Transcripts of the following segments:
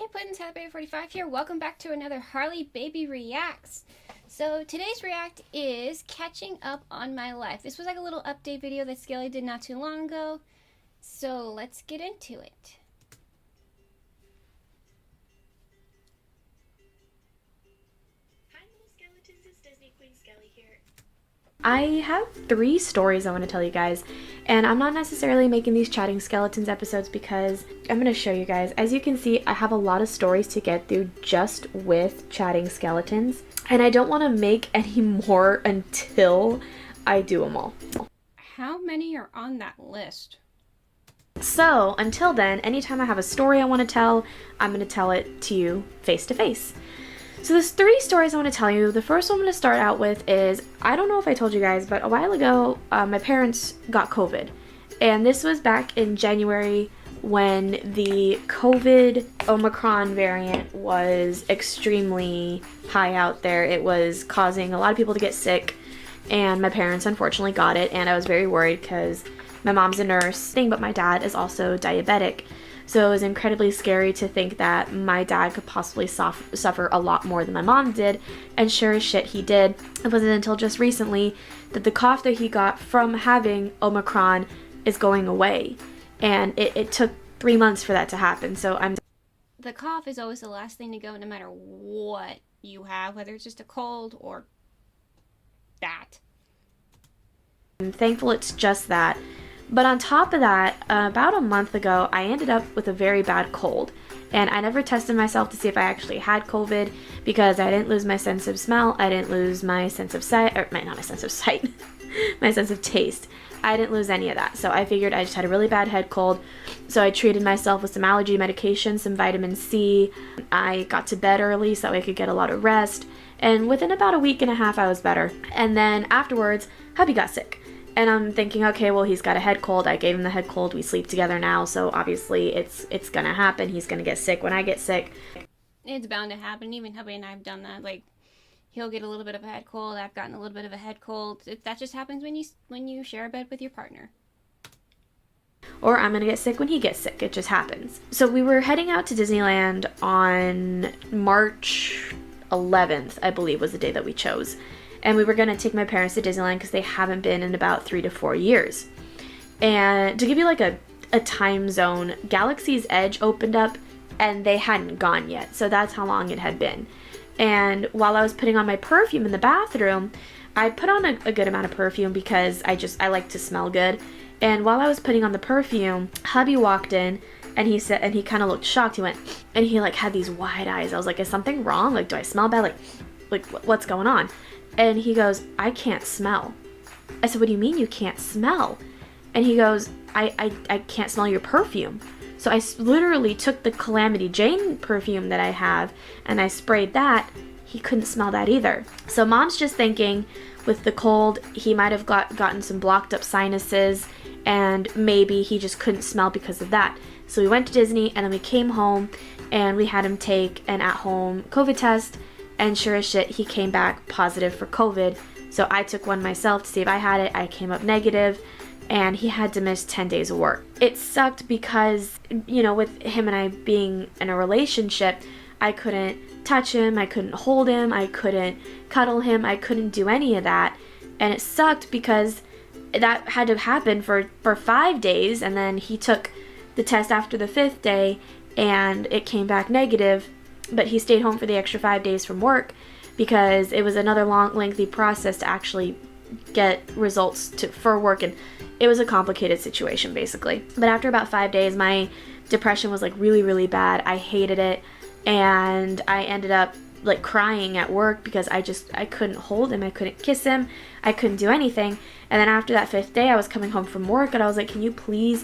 Hey Puddins, Harleybaby 45 here. Welcome back to another Harleybaby Reacts. So today's react is catching up on my life. This was like a little update video that Skelly did not too long ago. So let's get into it. Hi little skeletons, it's Disney Queen Skelly here. I have 3 stories I want to tell you guys, and I'm not necessarily making these chatting skeletons episodes because I'm going to show you guys. As you can see, I have a lot of stories to get through just with chatting skeletons, and I don't want to make any more until I do them all. How many are on that list? So until then, anytime I have a story I want to tell, I'm going to tell it to you face to face. So there's 3 stories I want to tell you. The first one I'm going to start out with is, I don't know if I told you guys, but a while ago, my parents got COVID. And this was back in January when the COVID Omicron variant was extremely high out there. It was causing a lot of people to get sick, and my parents unfortunately got it, and I was very worried because my mom's a nurse, but my dad is also diabetic. So it was incredibly scary to think that my dad could possibly suffer a lot more than my mom did, and sure as shit he did. It wasn't until just recently that the cough that he got from having Omicron is going away, and it took 3 months for that to happen. So The cough is always the last thing to go no matter what you have, whether it's just a cold or that. I'm thankful it's just that. But on top of that, about a month ago, I ended up with a very bad cold. And I never tested myself to see if I actually had COVID because I didn't lose my sense of smell. I didn't lose my sense of sight, or not my sense of sight, my sense of taste. I didn't lose any of that. So I figured I just had a really bad head cold. So I treated myself with some allergy medication, some vitamin C. I got to bed early so I could get a lot of rest. And within about a week and a half, I was better. And then afterwards, hubby got sick. And I'm thinking, okay, well, he's got a head cold. I gave him the head cold. We sleep together now, so obviously it's gonna happen. He's gonna get sick when I get sick. It's bound to happen. Even hubby and I have done that. Like, he'll get a little bit of a head cold. I've gotten a little bit of a head cold. That just happens when you share a bed with your partner. Or I'm gonna get sick when he gets sick. It just happens. So we were heading out to Disneyland on March 11th, I believe was the day that we chose. And we were going to take my parents to Disneyland because they haven't been in about 3 to 4 years. And to give you like a time zone, Galaxy's Edge opened up and they hadn't gone yet. So that's how long it had been. And while I was putting on my perfume in the bathroom, I put on a good amount of perfume because I like to smell good. And while I was putting on the perfume, hubby walked in and he said, and he kind of looked shocked. He went, and he like had these wide eyes. I was like, is something wrong? Like, do I smell bad? Like what's going on? And he goes, I can't smell. I said, what do you mean you can't smell? And he goes, I can't smell your perfume. So I literally took the Calamity Jane perfume that I have and I sprayed that. He couldn't smell that either. So mom's just thinking with the cold, he might have gotten some blocked up sinuses and maybe he just couldn't smell because of that. So we went to Disney and then we came home and we had him take an at-home COVID test. And sure as shit, he came back positive for COVID. So I took one myself to see if I had it. I came up negative, and he had to miss 10 days of work. It sucked because, with him and I being in a relationship, I couldn't touch him, I couldn't hold him, I couldn't cuddle him, I couldn't do any of that. And it sucked because that had to happen for 5 days, and then he took the test after the 5th day, and it came back negative. But he stayed home for the extra 5 days from work because it was another long, lengthy process to actually get results for work, and it was a complicated situation basically. But after about 5 days, my depression was like really, really bad. I hated it, and I ended up like crying at work because I couldn't hold him, I couldn't kiss him, I couldn't do anything. And then after that 5th day, I was coming home from work and I was like, can you please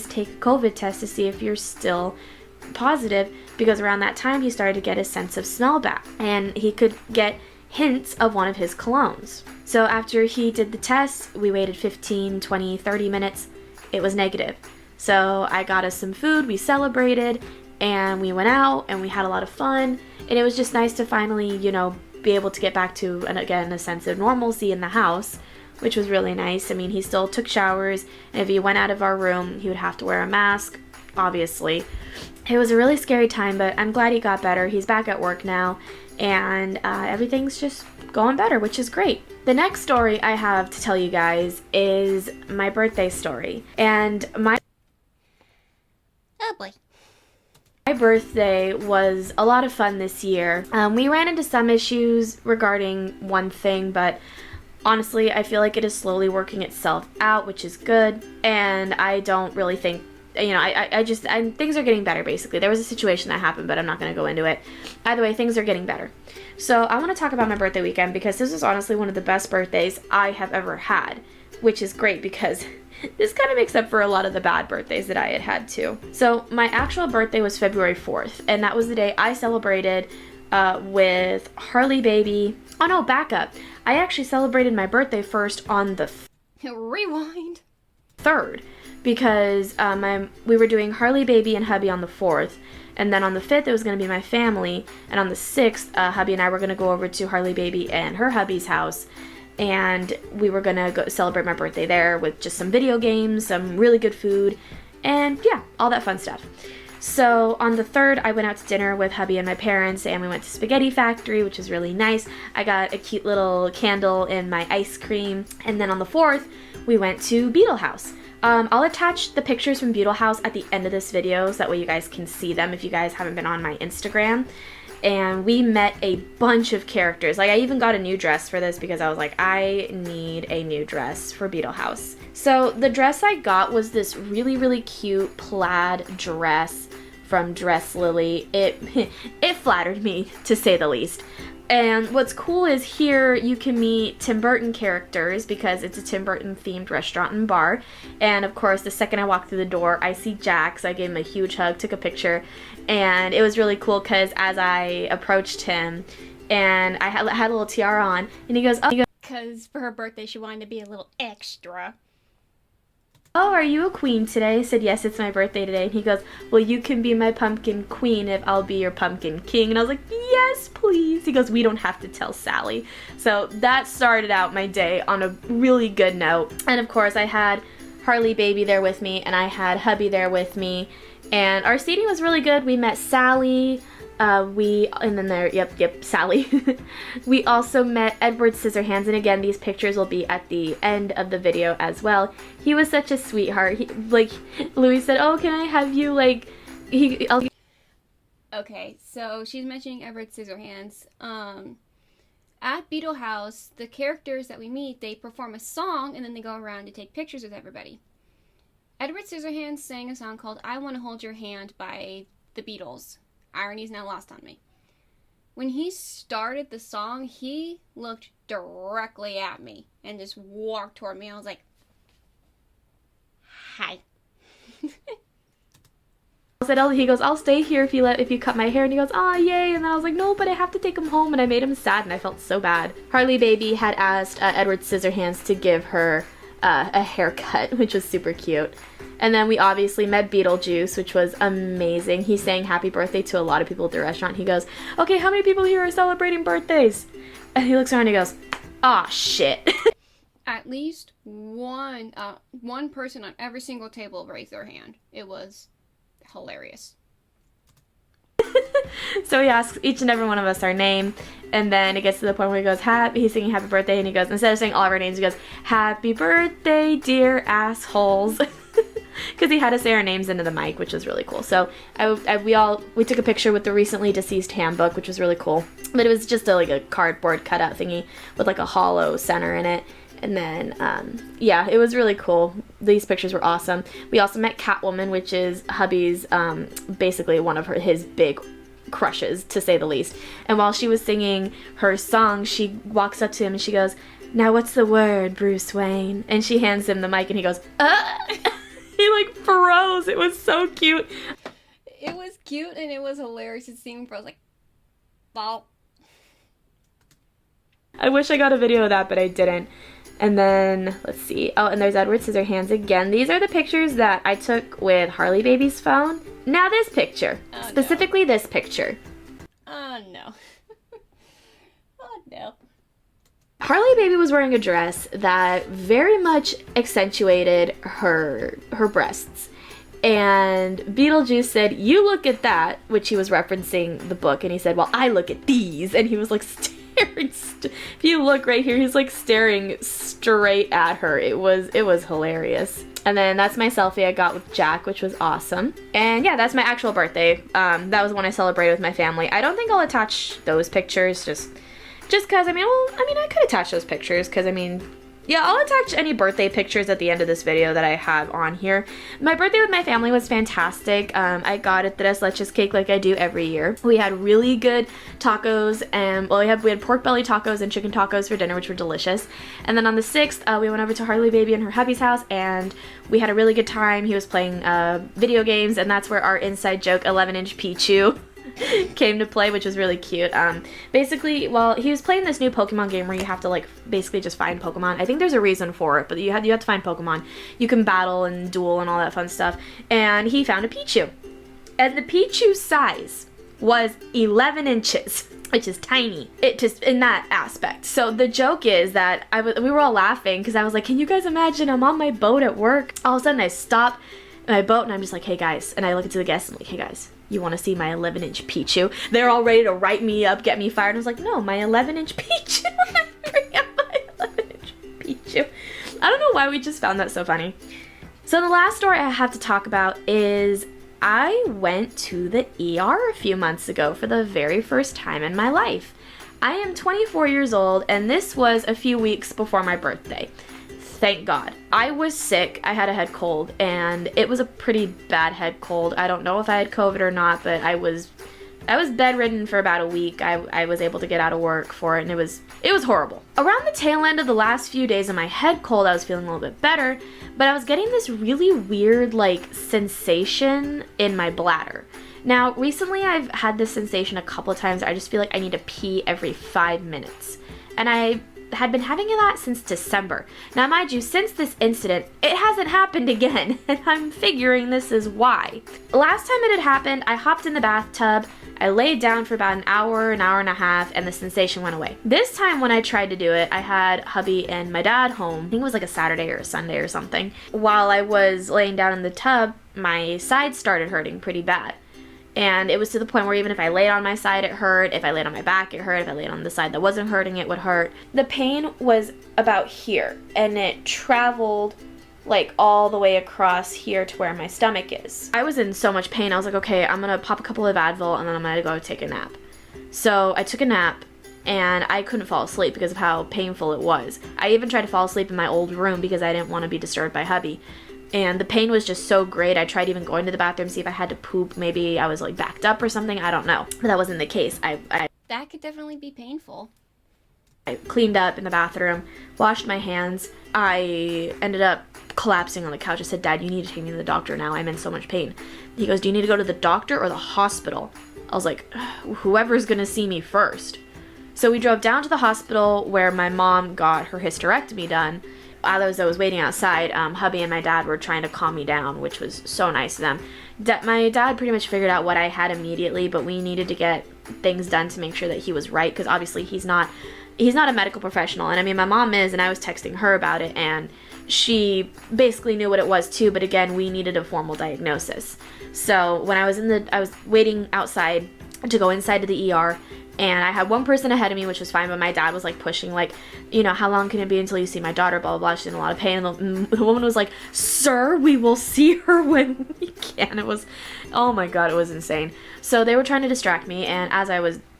take a COVID test to see if you're still positive, because around that time he started to get his sense of smell back and he could get hints of one of his colognes. So after he did the test, we waited 15, 20, 30 minutes. It was negative. So I got us some food, we celebrated, and we went out and we had a lot of fun, and it was just nice to finally, be able to get back to, and again, a sense of normalcy in the house, which was really nice. I mean, he still took showers, and if he went out of our room, he would have to wear a mask obviously. It was a really scary time, but I'm glad he got better. He's back at work now, and everything's just going better, which is great. The next story I have to tell you guys is my birthday story. And Oh boy. my birthday was a lot of fun this year. We ran into some issues regarding one thing, but honestly, I feel like it is slowly working itself out, which is good. And I don't really think, you know, things are getting better, basically. There was a situation that happened, but I'm not going to go into it. Either way, things are getting better. So I want to talk about my birthday weekend because this is honestly one of the best birthdays I have ever had, which is great because this kind of makes up for a lot of the bad birthdays that I had had too. So my actual birthday was February 4th, and that was the day I celebrated with Harleybaby. Oh no, back up. I actually celebrated my birthday first on the Rewind. 3rd because we were doing Harleybaby and hubby on the 4th, and then on the 5th it was going to be my family, and on the 6th hubby and I were going to go over to Harleybaby and her hubby's house, and we were going to go celebrate my birthday there with just some video games, some really good food, and yeah, all that fun stuff. So on the 3rd, I went out to dinner with hubby and my parents, and we went to Spaghetti Factory, which was really nice. I got a cute little candle in my ice cream. And then on the 4th, we went to Beetle House. I'll attach the pictures from Beetle House at the end of this video, so that way you guys can see them if you guys haven't been on my Instagram. And we met a bunch of characters. Like, I even got a new dress for this because I was like, I need a new dress for Beetle House. So the dress I got was this really, really cute plaid dress from Dress Lily. It flattered me, to say the least. And what's cool is here you can meet Tim Burton characters because it's a Tim Burton themed restaurant and bar. And of course, the second I walked through the door, I see Jack, so I gave him a huge hug, took a picture, and it was really cool because as I approached him and I had a little tiara on, and he goes, oh, Because for her birthday, she wanted to be a little extra. oh, are you a queen today? I said, yes, it's my birthday today. And he goes, well, you can be my pumpkin queen if I'll be your pumpkin king. And I was like, yes, please. He goes, we don't have to tell Sally. So that started out my day on a really good note. And of course, I had Harleybaby there with me, and I had hubby there with me. And our seating was really good. We met Sally. Sally. We also met Edward Scissorhands, and again, these pictures will be at the end of the video as well. He was such a sweetheart. Louis said, oh, can I have you, Okay, so she's mentioning Edward Scissorhands. At Beetle House, the characters that we meet, they perform a song, and then they go around to take pictures with everybody. Edward Scissorhands sang a song called I Want to Hold Your Hand by the Beatles. Irony's now lost on me. When he started the song, he looked directly at me and just walked toward me. I was like, hi. He goes, I'll stay here if you cut my hair. And he goes, ah, yay. And then I was like, no, but I have to take him home. And I made him sad, and I felt so bad. Harleybaby had asked Edward Scissorhands to give her a haircut, which was super cute. And then we obviously met Beetlejuice, which was amazing. He sang happy birthday to a lot of people at the restaurant. He goes, okay, how many people here are celebrating birthdays? And he looks around and he goes, aw, shit. At least one person on every single table raised their hand. It was hilarious. So he asks each and every one of us our name, and then it gets to the point where he goes, he's singing happy birthday, and he goes, instead of saying all of our names, he goes, happy birthday, dear assholes. Because he had to say our names into the mic, which was really cool. So we took a picture with the recently deceased handbook, which was really cool. But it was just a cardboard cutout thingy with like a hollow center in it. And then, yeah, it was really cool. These pictures were awesome. We also met Catwoman, which is hubby's, basically one of his big crushes, to say the least. And while she was singing her song, she walks up to him and she goes, now what's the word, Bruce Wayne? And she hands him the mic and he goes, He froze. It was so cute. It was cute and it was hilarious to see him froze. Wow. I wish I got a video of that, but I didn't. And then, let's see. Oh, and there's Edward Scissorhands again. These are the pictures that I took with Harleybaby's phone. Now this picture. Oh, specifically this picture. Oh, no. Oh, no. Harleybaby was wearing a dress that very much accentuated her breasts. And Beetlejuice said, "You look at that," which he was referencing the book, and he said, "Well, I look at these," and he was like staring. If you look right here, he's like staring straight at her. It was hilarious. And then that's my selfie I got with Jack, which was awesome. And yeah, that's my actual birthday. That was when I celebrated with my family. I don't think I'll attach those pictures, just because, I could attach those pictures, because, yeah, I'll attach any birthday pictures at the end of this video that I have on here. My birthday with my family was fantastic. I got a tres leches cake like I do every year. We had really good tacos, and well, we had pork belly tacos and chicken tacos for dinner, which were delicious. And then on the 6th, we went over to Harleybaby and her hubby's house, and we had a really good time. He was playing video games, and that's where our inside joke 11-inch Pichu came to play, which was really cute. Basically, well, he was playing this new Pokemon game where you have to like basically just find Pokemon. I think there's a reason for it, but you have to find Pokemon. You can battle and duel and all that fun stuff. And he found a Pichu, and the Pichu size was 11 inches, which is tiny. It just in that aspect. So the joke is that we were all laughing because I was like, "Can you guys imagine? I'm on my boat at work. All of a sudden, I stop my boat and I'm just like, 'Hey guys,' and I look into the guests and I'm like, 'Hey guys, you want to see my 11-inch Pichu?' They're all ready to write me up, get me fired. I was like, 'No, my 11-inch Pichu.' Bring up my 11-inch Pichu. I don't know why we just found that so funny. So the last story I have to talk about is I went to the ER a few months ago for the very first time in my life. I am 24 years old, and this was a few weeks before my birthday. Thank God. I was sick. I had a head cold, and it was a pretty bad head cold. I don't know if I had COVID or not, but I was bedridden for about a week. I was able to get out of work for it, and it was horrible. Around the tail end of the last few days of my head cold, I was feeling a little bit better, but I was getting this really weird like sensation in my bladder. Now, recently I've had this sensation a couple of times. I just feel like I need to pee every 5 minutes, and I had been having that since December. Now, mind you, since this incident, it hasn't happened again, and I'm figuring this is why. Last time it had happened, I hopped in the bathtub, I laid down for about an hour and a half, and the sensation went away. This time when I tried to do it, I had hubby and my dad home. I think it was like a Saturday or a Sunday or something. While I was laying down in the tub, my side started hurting pretty bad. And it was to the point where even if I laid on my side, it hurt. If I laid on my back, it hurt. If I laid on the side that wasn't hurting, it would hurt. The pain was about here, and it traveled like all the way across here to where my stomach is. I was in so much pain. I was like, okay, I'm gonna pop a couple of Advil and then I'm gonna go take a nap. So I took a nap, and I couldn't fall asleep because of how painful it was. I even tried to fall asleep in my old room because I didn't want to be disturbed by hubby. And the pain was just so great. I tried even going to the bathroom to see if I had to poop. Maybe I was like backed up or something. I don't know. But that wasn't the case. That could definitely be painful. I cleaned up in the bathroom, washed my hands. I ended up collapsing on the couch. I said, "Dad, you need to take me to the doctor now. I'm in so much pain." He goes, "Do you need to go to the doctor or the hospital?" I was like, "Whoever's gonna see me first." So we drove down to the hospital where my mom got her hysterectomy done. As I was waiting outside, hubby and my dad were trying to calm me down, which was so nice of them. My dad pretty much figured out what I had immediately, but we needed to get things done to make sure that he was right, because obviously he's not a medical professional. And I mean, my mom is, and I was texting her about it, and she basically knew what it was too, but again, we needed a formal diagnosis. So when I was waiting outside to go inside to the ER, and I had one person ahead of me, which was fine, but my dad was like pushing, like, you know, "How long can it be until you see my daughter, blah, blah, blah." She's in a lot of pain. And the woman was like, "Sir, we will see her when we can." It was, oh my God, it was insane. So they were trying to distract me, and as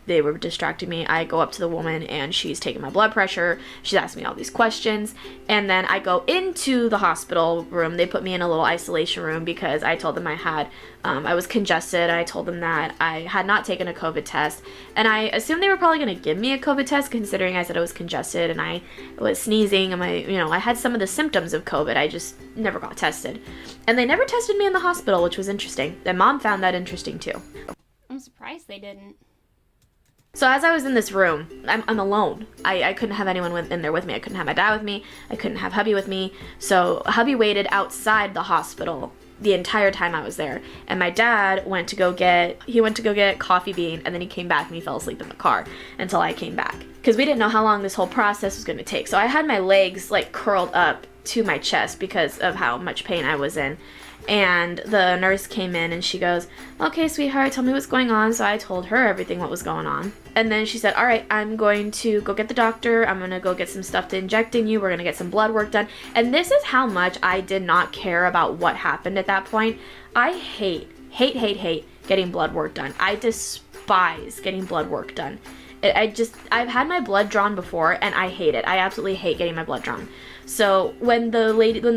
they were distracting me, I go up to the woman, and she's taking my blood pressure. She's asking me all these questions, and then I go into the hospital room. They put me in a little isolation room because I told them I was congested. I told them that I had not taken a COVID test, and I assumed they were probably going to give me a COVID test, considering I said I was congested and I was sneezing, and I had some of the symptoms of COVID. I just never got tested, and they never tested me in the hospital, which was interesting. And Mom found that interesting too. I'm surprised they didn't. So as I was in this room, I'm alone. I couldn't have anyone in there with me. I couldn't have my dad with me. I couldn't have hubby with me. So hubby waited outside the hospital the entire time I was there. And my dad went to go get coffee bean, and then he came back and he fell asleep in the car until I came back. Because we didn't know how long this whole process was going to take. So I had my legs like curled up to my chest because of how much pain I was in. And the nurse came in and she goes, "Okay, sweetheart, tell me what's going on." So I told her everything what was going on. And then she said, "All right, I'm going to go get the doctor. I'm going to go get some stuff to inject in you. We're going to get some blood work done." And this is how much I did not care about what happened at that point. I hate getting blood work done. I despise getting blood work done. I've had my blood drawn before and I hate it. I absolutely hate getting my blood drawn. So when the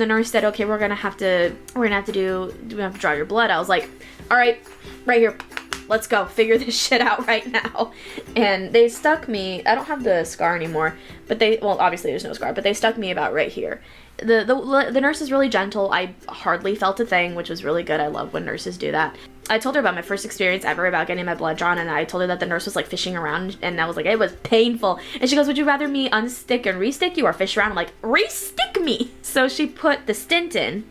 nurse said, "Okay, we're gonna have to draw your blood," I was like, "All right, right here, let's go figure this shit out right now." And they stuck me. I don't have the scar anymore, but obviously there's no scar, but they stuck me about right here. The nurse is really gentle. I hardly felt a thing, which was really good. I love when nurses do that. I told her about my first experience ever about getting my blood drawn, and I told her that the nurse was like fishing around, and I was like, it was painful. And she goes, "Would you rather me unstick and restick you or fish around?" I'm like, "Restick me!" So she put the stint in,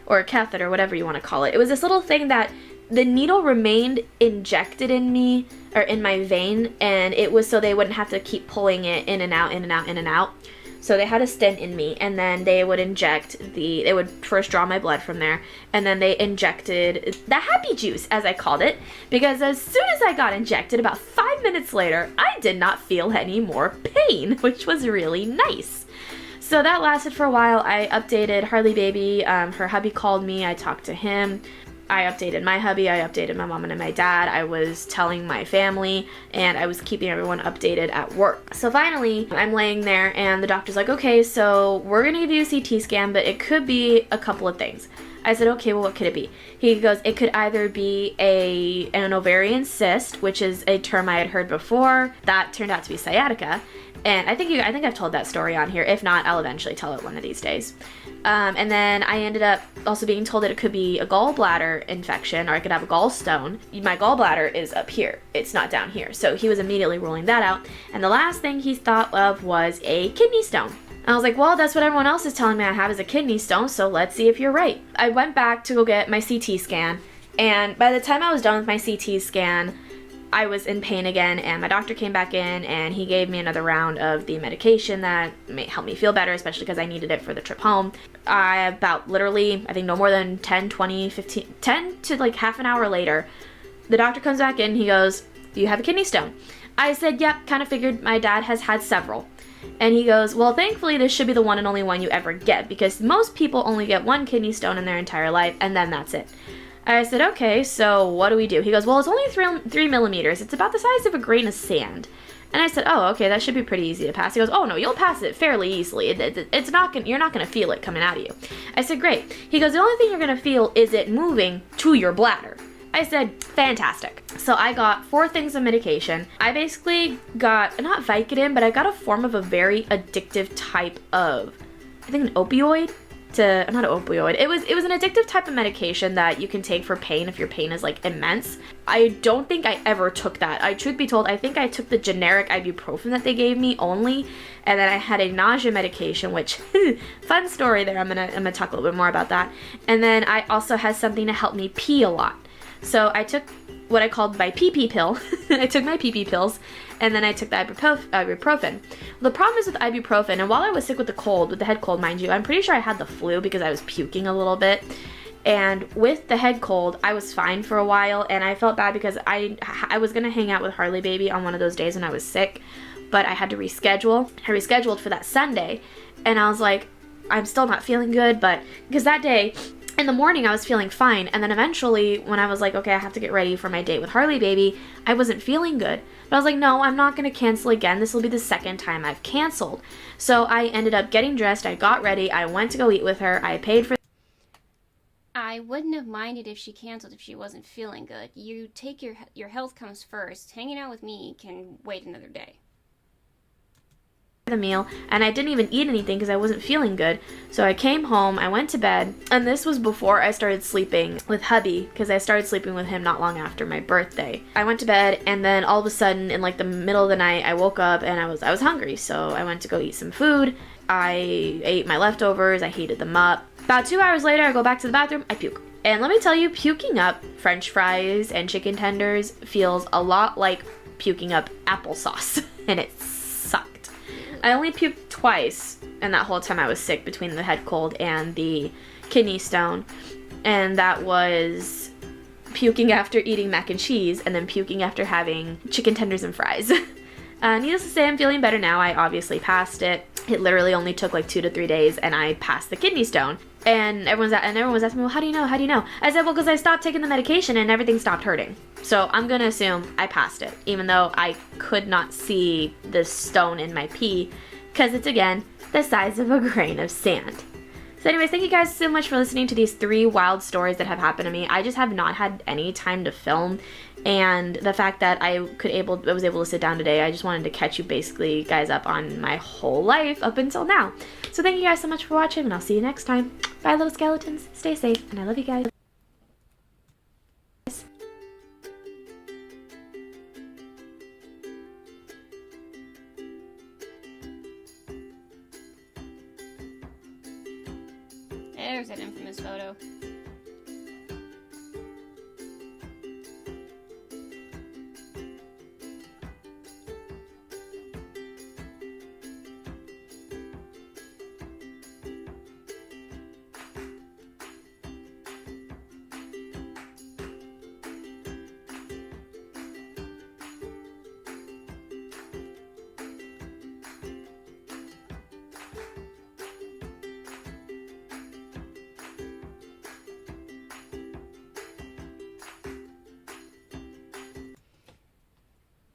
or a catheter, whatever you want to call it. It was this little thing that the needle remained injected in me, or in my vein, and it was so they wouldn't have to keep pulling it in and out, in and out, in and out. So they had a stent in me, and then they would they would first draw my blood from there, and then they injected the happy juice, as I called it, because as soon as I got injected, about 5 minutes later, I did not feel any more pain, which was really nice. So that lasted for a while. I updated Harleybaby. Her hubby called me. I talked to him. I updated my hubby, I updated my mom and my dad, I was telling my family, and I was keeping everyone updated at work. So finally, I'm laying there, and the doctor's like, "Okay, so we're gonna give you a CT scan, but it could be a couple of things." I said, "Okay, well, what could it be?" He goes, "It could either be an ovarian cyst," which is a term I had heard before. That turned out to be sciatica. And I think I've told that story on here. If not, I'll eventually tell it one of these days. And then I ended up also being told that it could be a gallbladder infection, or I could have a gallstone. My gallbladder is up here. It's not down here. So he was immediately ruling that out. And the last thing he thought of was a kidney stone. I was like, "Well, that's what everyone else is telling me I have, is a kidney stone, so let's see if you're right." I went back to go get my CT scan, and by the time I was done with my CT scan, I was in pain again, and my doctor came back in, and he gave me another round of the medication that may help me feel better, especially because I needed it for the trip home. About literally, I think no more than 10 to like half an hour later, the doctor comes back in, he goes, "Do you have a kidney stone?" I said, "Yep, kind of figured, my dad has had several." And he goes, "Well, thankfully this should be the one and only one you ever get, because most people only get one kidney stone in their entire life, and then that's it." I said, "Okay, so what do we do?" He goes, "Well, it's only 3 millimeters. It's about the size of a grain of sand." And I said, "Oh, okay, that should be pretty easy to pass." He goes, "Oh no, you'll pass it fairly easily. You're not gonna feel it coming out of you." I said, "Great." He goes, "The only thing you're gonna feel is it moving to your bladder." I said, "Fantastic." So I got 4 things of medication. I basically got, not Vicodin, but I got a form of a very addictive type of, I think, an opioid. Not an opioid. It was an addictive type of medication that you can take for pain if your pain is like immense. I don't think I ever took that. Truth be told, I think I took the generic ibuprofen that they gave me only, and then I had a nausea medication, which fun story there. I'm gonna talk a little bit more about that. And then I also had something to help me pee a lot. So I took what I called my pee-pee pill. I took my pee-pee pills, and then I took the ibuprofen. The problem is with ibuprofen, and while I was sick with the head cold, mind you, I'm pretty sure I had the flu because I was puking a little bit. And with the head cold, I was fine for a while, and I felt bad because I was going to hang out with Harleybaby on one of those days when I was sick, but I had to reschedule. I rescheduled for that Sunday, and I was like, I'm still not feeling good, but because that day, in the morning, I was feeling fine, and then eventually, when I was like, okay, I have to get ready for my date with Harleybaby, I wasn't feeling good. But I was like, no, I'm not going to cancel again. This will be the second time I've canceled. So I ended up getting dressed, I got ready, I went to go eat with her, I paid for... I wouldn't have minded if she canceled if she wasn't feeling good. You take your health comes first. Hanging out with me can wait another day. The meal, and I didn't even eat anything because I wasn't feeling good. So I came home, I went to bed, and this was before I started sleeping with hubby, because I started sleeping with him not long after my birthday. I went to bed, and then all of a sudden, in like the middle of the night, I woke up and I was hungry, so I went to go eat some food. I ate my leftovers, I heated them up. About 2 hours later, I go back to the bathroom, I puke. And let me tell you, puking up French fries and chicken tenders feels a lot like puking up applesauce, and it sucked. I only puked twice, and that whole time I was sick between the head cold and the kidney stone, and that was puking after eating mac and cheese, and then puking after having chicken tenders and fries. Needless to say, I'm feeling better now. I obviously passed it. It literally only took like 2 to 3 days, and I passed the kidney stone. And everyone was asking me, well, how do you know? How do you know? I said, well, because I stopped taking the medication and everything stopped hurting. So I'm going to assume I passed it, even though I could not see the stone in my pee, because it's, again, the size of a grain of sand. So anyways, thank you guys so much for listening to these 3 wild stories that have happened to me. I just have not had any time to film, and the fact that I was able to sit down today, I just wanted to catch you basically guys up on my whole life up until now. So thank you guys so much for watching, and I'll see you next time. Bye, little skeletons. Stay safe, and I love you guys. There's that infamous photo.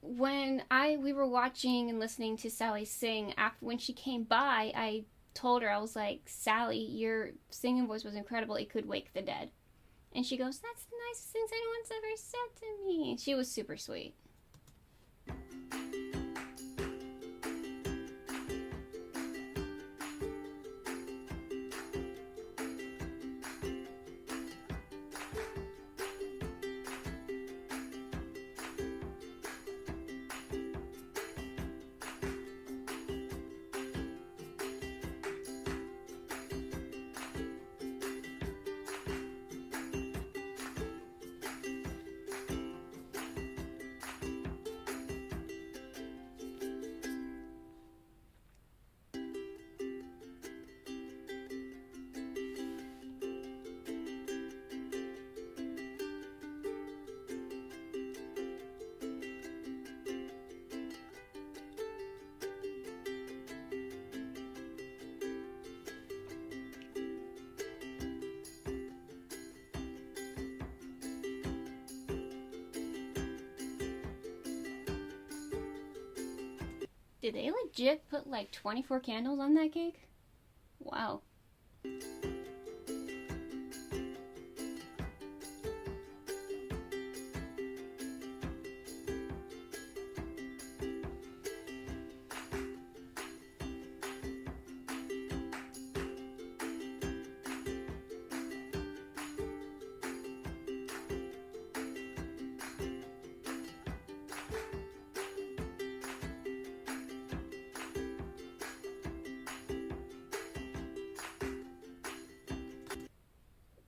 When we were watching and listening to Sally sing, when she came by, I told her, I was like, Sally, your singing voice was incredible. It could wake the dead. And she goes, that's the nicest things anyone's ever said to me. She was super sweet. Did they legit put like 24 candles on that cake? Wow.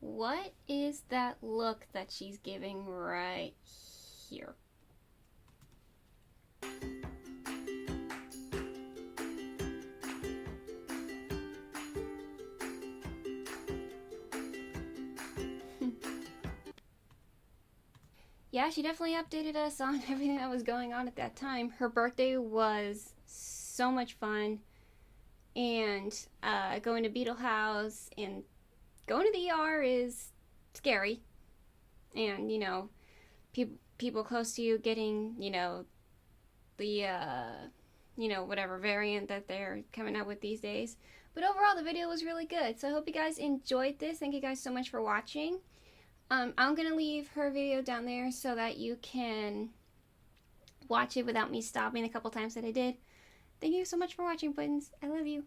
What is that look that she's giving right here? Yeah, she definitely updated us on everything that was going on at that time. Her birthday was so much fun, and going to Beetle House and going to the ER is scary, and you know, people close to you getting, you know, the whatever variant that they're coming out with these days. But overall, the video was really good, so I hope you guys enjoyed this. Thank you guys so much for watching. I'm gonna leave her video down there so that you can watch it without me stopping a couple times that I did. Thank you so much for watching, Puddins. I love you.